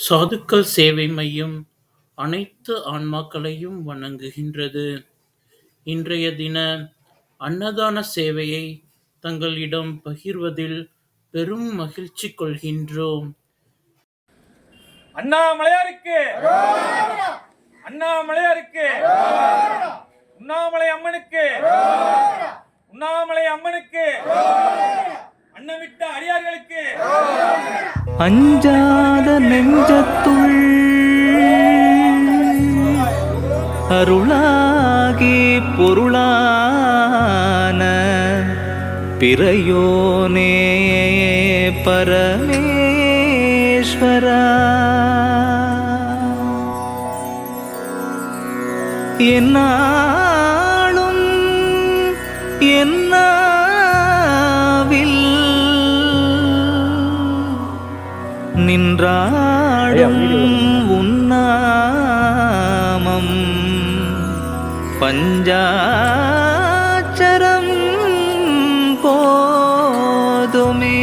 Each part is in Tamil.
சாதுக்கள் சேவை மையம் அனைத்து ஆன்மாக்களையும் வணங்குகின்றது. இன்றைய தின அன்னதான சேவையை தங்களிடம் பகிர்வதில் பெரும் மகிழ்ச்சி கொள்கின்றோம். அண்ணாமலையாருக்கு, அண்ணாமலையாருக்கு, உண்ணாமலை அம்மனுக்கு, உண்ணாமலை அம்மனுக்கு, அன்னமிட்ட அடியார்களுக்கு, அஞ்சாத நெஞ்சத்துள் அருளாகி பொருளான பிறையோனே பரமேஸ்வரா, என்னாலும் என்னாவில் நின்றாடும் உன்னாமம் பஞ்சாட்சரம் போதுமே.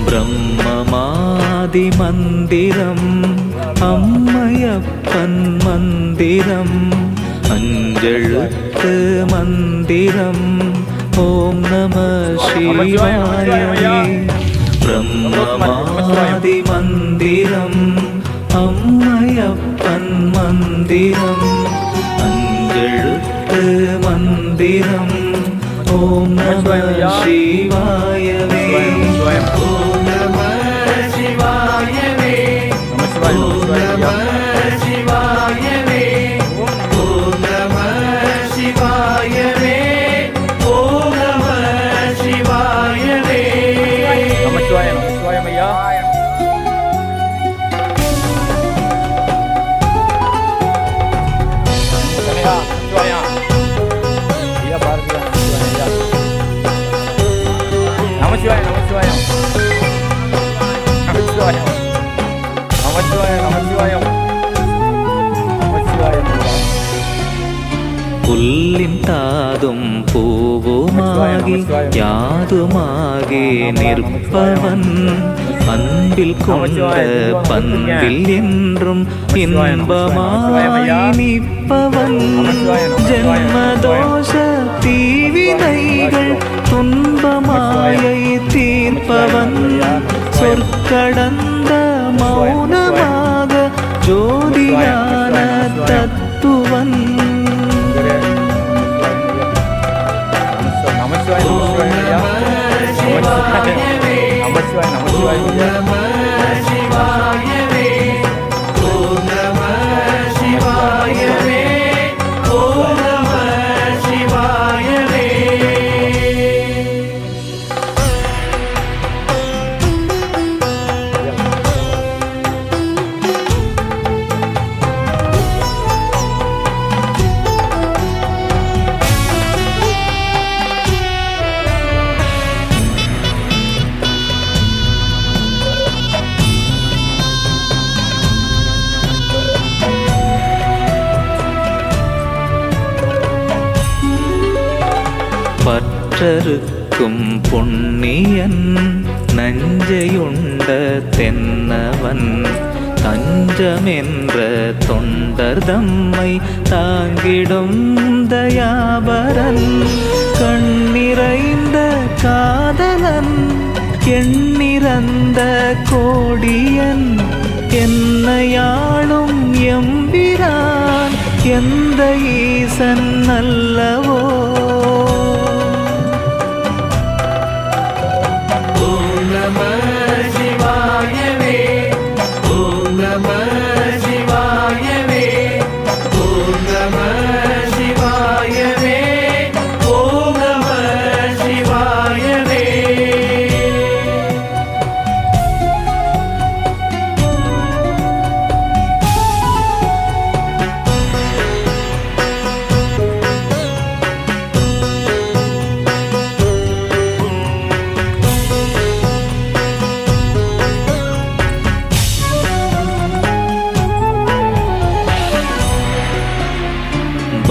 பிரம்மமாதி மந்திரம் அம்மையப்பன் மந்திரம் அஞ்செழுத்து மந்திரம் ஓம் நம சிவாய. பிரம்மமாதி மந்திரம் அம்மையப்பன் மந்திரம் அஞ்செழுத்து மந்திரம் ஓம் நம சிவாயவே. ஓம் நம சிவாயவே, ஓம் நம சிவாயவே, ஓம் நம சிவாயவே, ஓம் நம சிவாயவே. நமச்சிவாயம், நமச்சிவாயம் ஐயா. நமச்சிவாயம் ஐயா, பாரதியா நமச்சிவாயம், நமச்சிவாயம், நமச்சிவாயம், நமச்சிவாயம், நமச்சிவாயம், நமச்சிவாயம். புல்லின் தாதும் பூவுமாகி யாதுமாகி நிற்பவன் அன்பில் கொண்ட பந்தில் என்றும் இன்பமாய் நிற்பவன். ஜென்மதோஷ தீவினைகள் துன்பமாயை தீர்ப்பவன். சொற்கடந்த மௌனமாக ஜோதியான தத்துவன். பற்றறுக்கும் பொன்னியன் நஞ்சையுண்ட தென்னவன் தஞ்சமென்ற தொண்டர் தம்மை தாங்கிடும் தயாபரன். கண்ணிறைந்த காதலன் எண்ணிறந்த கோடியன் என்னையாளும் எம்பிரான் எந்த ஈசன் அல்லவோ. ஓம் நம சிவாயவே, ஓம் நம சிவாயவே, ஓம் நம சிவாயவே, ஓம் நம சிவாயவே.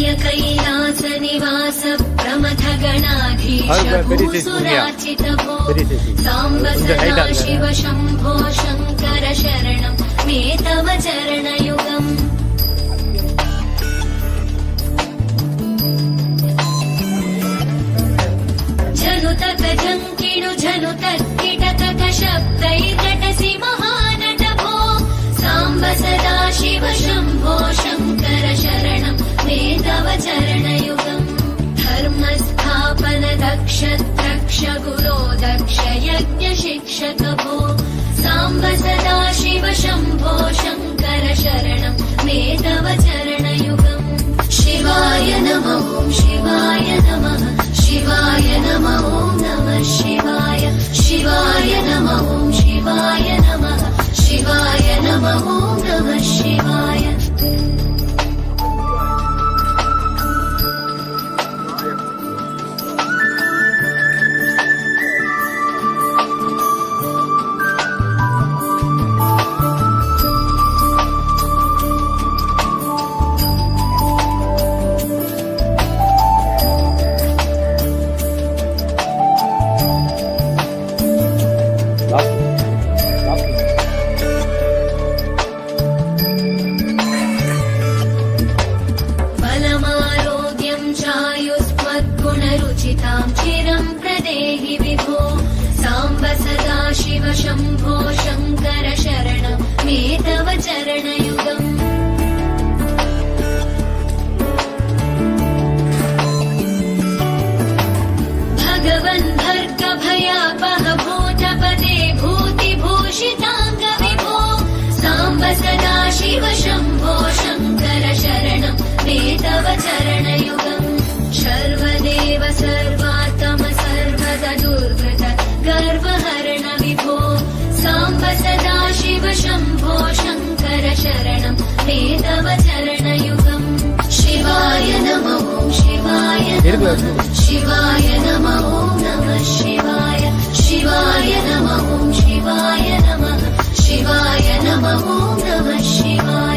जय कैलास निवास प्रमथ गणाधीश भूसुरार्चित भो साम्ब सदा शिव शम्भो शङ्कर शरणं मे तव चरणयुगम् झनुतक झङ्किणु झनुतक्किटतक शब्दैकटसि महानट भो साम्ब सदा शिव शम्भो शङ्कर शरणं मे तव चरणयुगम् धर्मस्थापन दक्ष द्रक्ष गुरो दक्ष यज्ञ शिक्षक भो साम्ब सदा शिव शम्भो शङ्कर शरणं मे तव चरणयुगम् शिवाय नमः शिवाय नमः शिवाय नमः नमः शिवाय शिवाय नमः शिवाय नमः शिवाय नमः नमः शिवाय बलमारोग्यं चायुस्त्वद्गुणरुचितां चिरं प्रदेहि विभो साम्ब सदा शिव शम्भो शङ्कर शरणं मे तव चरणयुगम् भगवन् भर्ग भयापह भूतपते भूतिभूषिताङ्ग विभो साम्ब सदा शिव शम्भो शङ्कर शरणं मे तव चरणयुगम् सर्वदेव सर्वात्म सर्वद दुर्गत गर्वहरण विभो साम्ब सदा शिव शम्भो शङ्कर शरणं मे तव चरणयुगम् शिवाय नमः शिवाय नमः शिवाय नमः नमः शिवाय शिवाय नमः शिवाय नमः शिवाय नमः नमः शिवाय